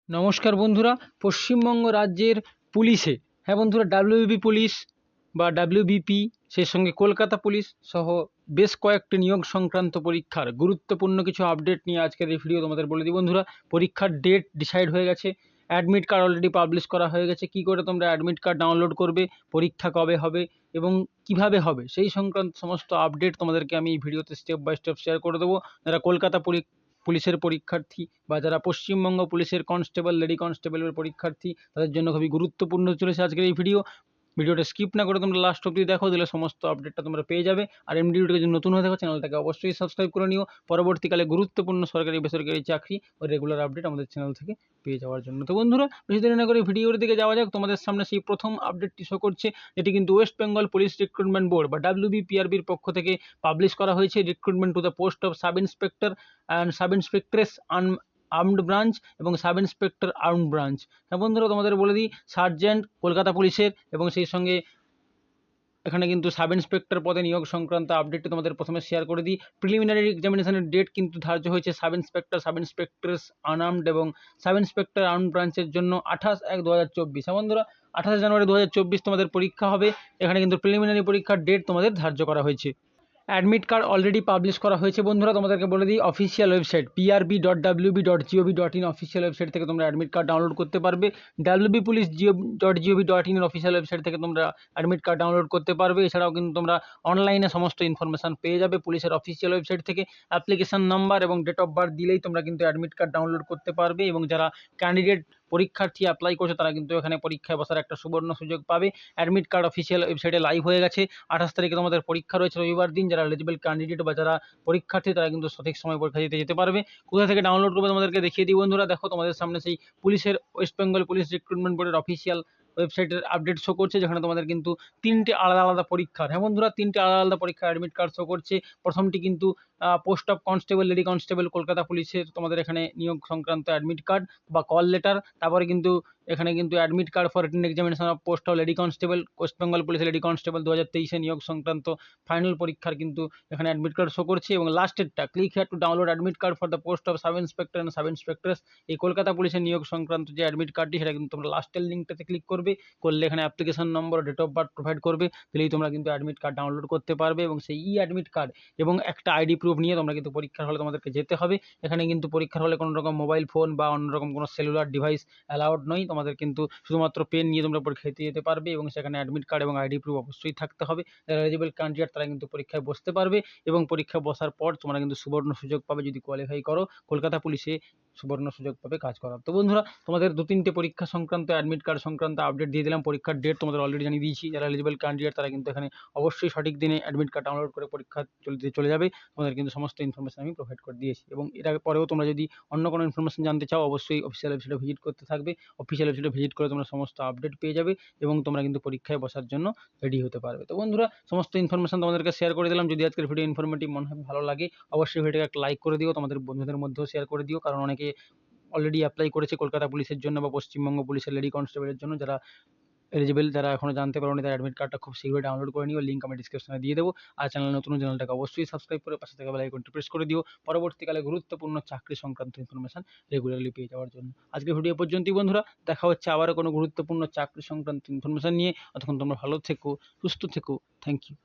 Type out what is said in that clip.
নমস্কার বন্ধুরা। পশ্চিমবঙ্গ রাজ্যের পুলিশে, হ্যাঁ বন্ধুরা, ডাব্লিউবি পুলিশ বা ডাব্লিউবিপি, সেই সঙ্গে কলকাতা পুলিশ সহ বেশ কয়েকটি নিয়োগ সংক্রান্ত পরীক্ষার গুরুত্বপূর্ণ কিছু আপডেট নিয়ে আজকের এই ভিডিও তোমাদের বলে দিই বন্ধুরা। পরীক্ষার ডেট ডিসাইড হয়ে গেছে, অ্যাডমিট কার্ড অলরেডি পাবলিশ করা হয়ে গেছে। কী করে তোমরা অ্যাডমিট কার্ড ডাউনলোড করবে, পরীক্ষা কবে হবে এবং কিভাবে হবে, সেই সংক্রান্ত সমস্ত আপডেট তোমাদেরকে আমি এই ভিডিওতে স্টেপ বাই স্টেপ শেয়ার করে দেবো। যারা কলকাতা পুলিশের পরীক্ষার্থী বা যারা পশ্চিমবঙ্গ পুলিশের কনস্টেবল, লেডি কনস্টেবলের পরীক্ষার্থী, তাদের জন্য খুবই গুরুত্বপূর্ণ চলেছে আজকের এই ভিডিওটা স্কিপ না করে তোমরা লাস্ট অবধি দেখো, দিলে সমস্ত আপডেটটা তোমরা পেয়ে যাবে। আর এমনি ভিডিওটাকে যদি নতুন হয়ে থাকো, চ্যানেলটাকে অবশ্যই সাবস্ক্রাইব করে নিও, পরবর্তীকালে গুরুত্বপূর্ণ সরকারি বেসরকারি চাকরি ও রেগুলার আপডেট আমাদের চ্যানেল থেকে পেয়ে যাওয়ার জন্য। তো বন্ধুরা, বেশি দেরি না করে ভিডিওর দিকে যাওয়া যাক। তোমাদের সামনে সেই প্রথম আপডেটটি শো করছে, যেটি কিন্তু West Bengal police recruitment board বা ডাব্লিউবিপিআরবির পক্ষ থেকে পাবলিশ করা হয়েছে। Recruitment to the post of sub inspector and sub inspectress armed branch এবং সাব ইন্সপেক্টর আর্মড ব্রাঞ্চ। হ্যাঁ বন্ধুরা, তোমাদের বলে দিই, সার্জেন্ট কলকাতা পুলিশের এবং সেই সঙ্গে এখানে কিন্তু সাব ইন্সপেক্টর পদে নিয়োগ সংক্রান্ত আপডেটটি তোমাদের প্রথমে শেয়ার করে দিই। প্রিলিমিনারি এক্সামিনেশনের ডেট কিন্তু ধার্য হয়েছে সাব ইন্সপেক্টর, সাব ইন্সপেক্টরেস আনআর্মড এবং সাব ইন্সপেক্টর আর্মড ব্রাঞ্চের জন্য 28/1/2024। হ্যাঁ বন্ধুরা, 28 জানুয়ারি 2024 তোমাদের পরীক্ষা হবে। এখানে কিন্তু প্রিলিমিনারি পরীক্ষার ডেট তোমাদের ধার্য করা হয়েছে। অ্যাডমিট কার্ড অলরেডি পাবলিশ করা হয়েছে বন্ধুরা। তোমাদেরকে বলে দিই, official website prb.wb.gov.in official website থেকে তোমরা অ্যাডমিট কার্ড ডাউনলোড করতে পারবে। ডাব্লিউবি পুলিশ gov.in এর অফিসিয়াল ওয়েবসাইট থেকে তোমরা অ্যাডমিট কার্ড ডাউনলোড করতে পারবে। এছাড়াও কিন্তু তোমরা অনলাইনে সমস্ত ইনফরমেশান পেয়ে যাবে পুলিশের অফিসিয়াল ওয়েবসাইট থেকে। অ্যাপ্লিকেশন নাম্বার এবং ডেট অফ বার্থ দিলেই তোমরা কিন্তু অ্যাডমিট কার্ড ডাউনলোড করতে পারবে। এবং যারা ক্যান্ডিডেট পরীক্ষার্থী অ্যাপ্লাই করছে, তারা কিন্তু এখানে পরীক্ষায় বসার একটা সুবর্ণ সুযোগ পাবে। অ্যাডমিট কার্ড অফিসিয়াল ওয়েবসাইটে লাইভ হয়ে গেছে। 28 তারিখে তোমাদের পরীক্ষা রয়েছে, রবিবার দিন। যারা এলিজিবল ক্যান্ডিডেট বা যারা পরীক্ষার্থী, তারা কিন্তু সঠিক সময় পরীক্ষা দিতে যেতে পারবে। কোথা থেকে ডাউনলোড করবে তোমাদেরকে দেখিয়ে দিই বন্ধুরা। দেখো, তোমাদের সামনে সেই পুলিশের ওয়েস্ট বেঙ্গল পুলিশ রিক্রুটমেন্ট বোর্ডের অফিসিয়াল ওয়েবসাইটের আপডেট শো করছে, যেখানে তোমাদের কিন্তু তিনটে আলাদা আলাদা পরীক্ষার, হ্যাঁ বন্ধুরা, তিনটে আলাদা আলাদা পরীক্ষার অ্যাডমিট কার্ড শো করছে। প্রথমটি কিন্তু post of constable, lady constable Kolkata পুলিশের তোমাদের এখানে নিয়োগ সংক্রান্ত অ্যাডমিট কার্ড বা কল লেটার। তারপরে কিন্তু এখানে কিন্তু admit card for written examination of post of lady constable, West Bengal পুলিশের লেডি কনস্টেবল 2023 নিয়োগ সংক্রান্ত ফাইনাল পরীক্ষার কিন্তু এখানে অ্যাডমিট কার্ড শো করছে। এবং লাস্টেরটা, click here to download admit card for the post of sub inspector and sub inspectress, এই কলকাতা পুলিশের নিয়োগ সংক্রান্ত যে অ্যাডমিট কার্ডটি, সেটা কিন্তু তোমরা লাস্টের লিঙ্কটাতে ক্লিক করবে। করলে এখানে application number, date of birth provide করবে, দিলেই তোমরা কিন্তু অ্যাডমিট কার্ড ডাউনলোড করতে পারবে। এবং সেই অ্যাডমিট কার্ড এবং একটা আইডি প্রুফ নিয়ে তোমরা কিন্তু পরীক্ষার হলে তোমাদেরকে যেতে হবে। এখানে কিন্তু পরীক্ষার হলে কোনো রকম মোবাইল ফোন বা অন্যরকম কোনো সেলুলার ডিভাইস অ্যালাউড নয়। তোমাদের কিন্তু শুধুমাত্র পেন নিয়ে তোমরা পরীক্ষা দিতে যেতে পারবে। এবং সেখানে অ্যাডমিট কার্ড এবং আইডি প্রুফ অবশ্যই থাকতে হবে। যারা এলিজিবল ক্যান্ডিডেট, তারা কিন্তু পরীক্ষায় বসতে পারবে। এবং পরীক্ষা বসার পর তোমরা কিন্তু সুবর্ণ সুযোগ পাবে, যদি কোয়ালিফাই করো, কলকাতা পুলিশে সুবর্ণ সুযোগ পাবে কাজ করার। তো বন্ধুরা, তোমাদের 2-3টে পরীক্ষা সংক্রান্ত অ্যাডমিট কার্ড সংক্রান্ত আপডেট দিয়ে দিলাম। পরীক্ষার ডেট তোমাদের অলরেডি জানিয়ে দিয়েছি। যারা এলিজিবল ক্যান্ডিডেট, তারা কিন্তু এখানে অবশ্যই সঠিক দিনে অ্যাডমিট কার্ড ডাউনলোড করে পরীক্ষা চলে যাবে। তোমাদের কিন্তু সমস্ত ইনফরমেশন আমি প্রোভাইড করে দিয়েছি। এবং এর পরেও তোমরা যদি অন্য কোনো ইনফরমেশন জানতে চাও, অবশ্যই অফিসিয়াল ওয়েবসাইটে ভিজিট করতে থাকবে। অফিসিয়াল ওয়েবসাইটে ভিজিট করে তোমরা সমস্ত আপডেট পেয়ে যাবে এবং তোমরা কিন্তু পরীক্ষায় বসার জন্য রেডি হতে পারবে। তো বন্ধুরা, সমস্ত ইনফরমেশন তোমাদেরকে শেয়ার করে দিলাম। যদি আজকের ভিডিও ইনফরমেটিভ মনে হয়, ভালো লাগে, অবশ্যই ভিডিওটাকে একটা লাইক করে দিও, তোমাদের বন্ধুদের মধ্যেও শেয়ার করে দিও। কারণ অনেকে অলরেডি অ্যাপ্লাই করেছে কলকাতা পুলিশের জন্য বা পশ্চিমবঙ্গ পুলিশের লেডি কনস্টেবলের জন্য। যারা এলিজিবল, যারা এখনও জানতে পারোনি, তারা অ্যাডমিট কার্ডটা খুব শীঘ্রই ডাউনলোড করে নিও। লিঙ্ক আমি ডিসক্রিপশনে দিয়ে দেবো। আর চ্যানেল নতুন, চ্যানেলটাকে অবশ্যই সাবস্ক্রাইব করে পাশে থাকা বেল আইকনটি প্রেস করে দিও, পরবর্তীকালে গুরুত্বপূর্ণ চাকরি সংক্রান্ত ইনফরমেশন রেগুলারলি পেয়ে যাওয়ার জন্য। আজকের ভিডিও পর্যন্তই বন্ধুরা, দেখা হচ্ছে আবারও কোনো গুরুত্বপূর্ণ চাকরি সংক্রান্ত ইনফরমেশন নিয়ে। ততক্ষণ তোমরা ভালো থেকো, সুস্থ থেকো। Thank you.